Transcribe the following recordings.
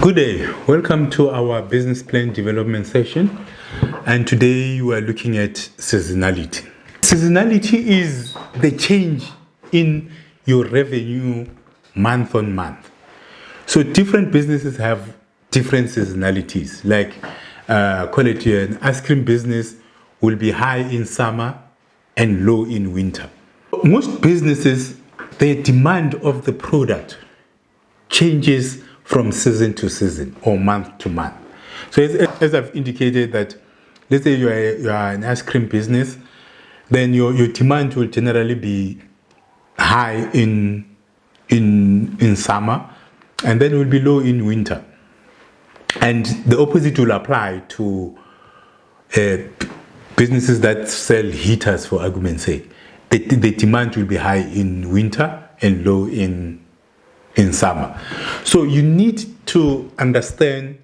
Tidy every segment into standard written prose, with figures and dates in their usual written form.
Good day. Welcome to our business plan development session. And today we are looking at seasonality. Seasonality is the change in your revenue month on month. So different businesses have different seasonalities. Like call it an ice cream business will be high in summer and low in winter. Most businesses, the demand of the product changes from season to season or month to month. So as I've indicated that, let's say you are an ice cream business, then your demand will generally be high in summer and then will be low in winter. And the opposite will apply to businesses that sell heaters, for argument's sake. The demand will be high in winter and low in summer. So you need to understand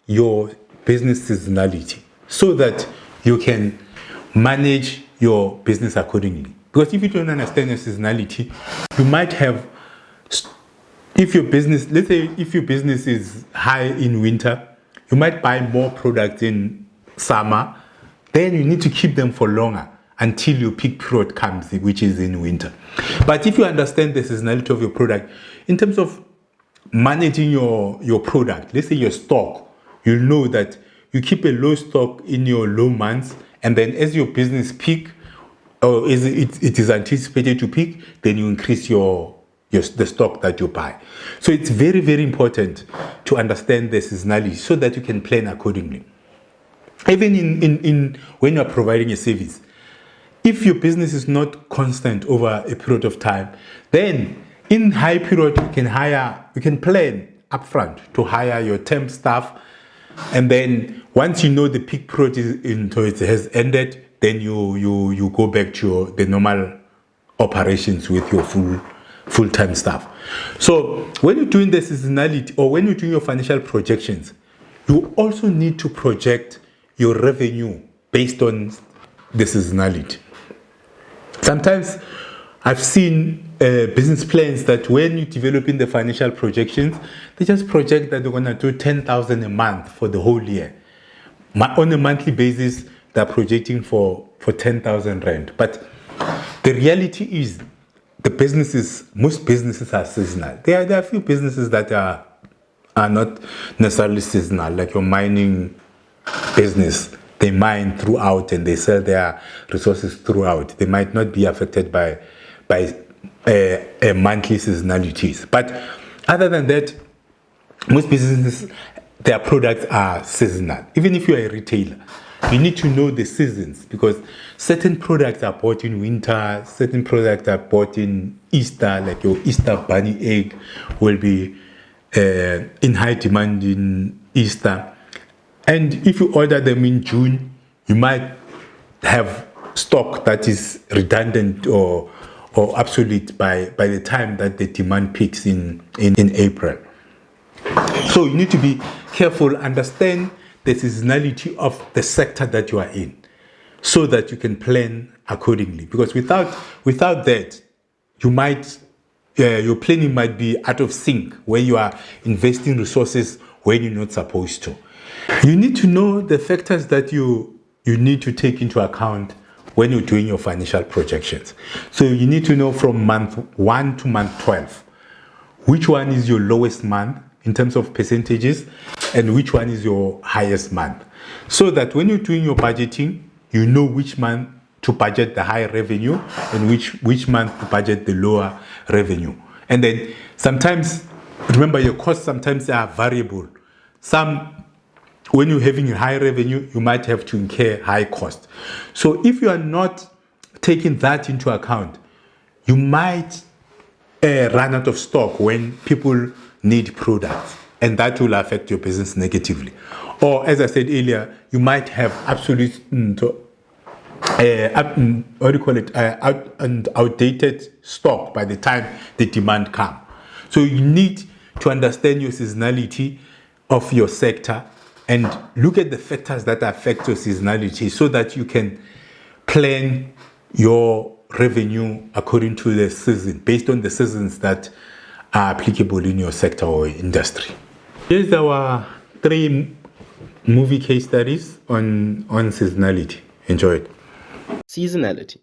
your business seasonality so that you can manage your business accordingly. Because if you don't understand your seasonality, you might have, if your business, let's say if your business is high in winter, you might buy more products in summer, then you need to keep them for longer until your peak period comes, which is in winter. But if you understand the seasonality of your product, in terms of managing your product, let's say your stock, you'll know that you keep a low stock in your low months, and then as your business peak, or as it is anticipated to peak, then you increase the stock that you buy. So it's very, very important to understand the seasonality so that you can plan accordingly. Even in when you're providing a service, if your business is not constant over a period of time, then in high period you can plan upfront to hire your temp staff, and then once you know the peak period has ended, then you go back to the normal operations with your full-time staff. So when you're doing the seasonality or when you're doing your financial projections, you also need to project your revenue based on the seasonality. Sometimes I've seen business plans that when you're developing the financial projections, they just project that they're going to do 10,000 a month for the whole year. On a monthly basis, they're projecting for 10,000 rand. But the reality is, most businesses are seasonal. There are a few businesses that are not necessarily seasonal, like your mining business. They mine throughout and they sell their resources throughout. They might not be affected by monthly seasonalities. But other than that, most businesses, their products are seasonal. Even if you're a retailer, you need to know the seasons, because certain products are bought in winter, certain products are bought in Easter, like your Easter bunny egg will be in high demand in Easter. And if you order them in June, you might have stock that is redundant or obsolete by the time that the demand peaks in April. So you need to be careful, understand the seasonality of the sector that you are in, so that you can plan accordingly. Because without that, your planning might be out of sync when you are investing resources when you're not supposed to. You need to know the factors that you need to take into account when you're doing your financial projections. So you need to know from month 1 to month 12, which one is your lowest month in terms of percentages and which one is your highest month. So that when you're doing your budgeting, you know which month to budget the high revenue and which month to budget the lower revenue. And then sometimes, remember, your costs sometimes are variable. When you're having a high revenue, you might have to incur high cost. So if you are not taking that into account, you might run out of stock when people need products, and that will affect your business negatively. Or as I said earlier, you might have outdated stock by the time the demand comes. So you need to understand your seasonality of your sector and look at the factors that affect your seasonality so that you can plan your revenue according to the season, based on the seasons that are applicable in your sector or industry. Here's our three movie case studies on seasonality. Enjoy it. Seasonality.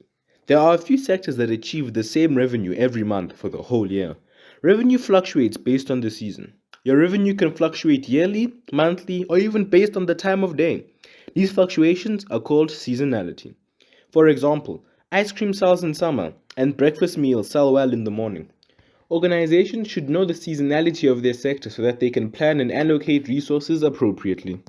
There are a few sectors that achieve the same revenue every month for the whole year. Revenue fluctuates based on the season. Your revenue can fluctuate yearly, monthly, or even based on the time of day. These fluctuations are called seasonality. For example, ice cream sells in summer and breakfast meals sell well in the morning. Organizations should know the seasonality of their sector so that they can plan and allocate resources appropriately.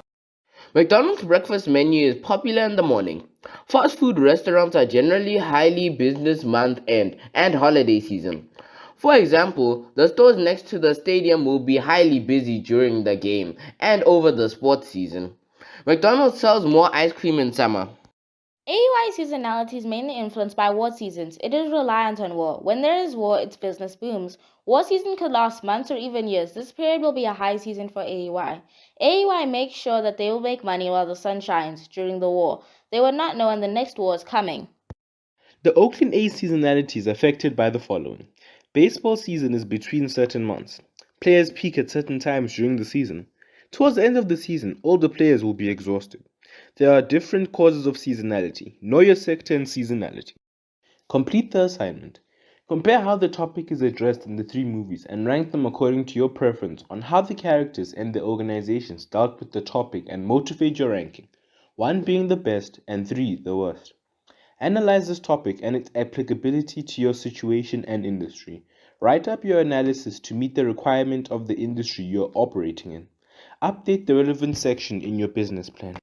McDonald's breakfast menu is popular in the morning. Fast food restaurants are generally highly business month end and holiday season. For example, the stores next to the stadium will be highly busy during the game and over the sports season. McDonald's sells more ice cream in summer. AUI seasonality is mainly influenced by war seasons. It is reliant on war. When there is war, its business booms. War season could last months or even years. This period will be a high season for AUI. AUI makes sure that they will make money while the sun shines during the war. They will not know when the next war is coming. The Oakland A's seasonality is affected by the following. Baseball season is between certain months. Players peak at certain times during the season. Towards the end of the season, all the players will be exhausted. There are different causes of seasonality. Know your sector and seasonality. Complete the assignment. Compare how the topic is addressed in the three movies and rank them according to your preference on how the characters and the organizations dealt with the topic and motivate your ranking, 1 being the best and 3 the worst. Analyze this topic and its applicability to your situation and industry. Write up your analysis to meet the requirement of the industry you're operating in. Update the relevant section in your business plan.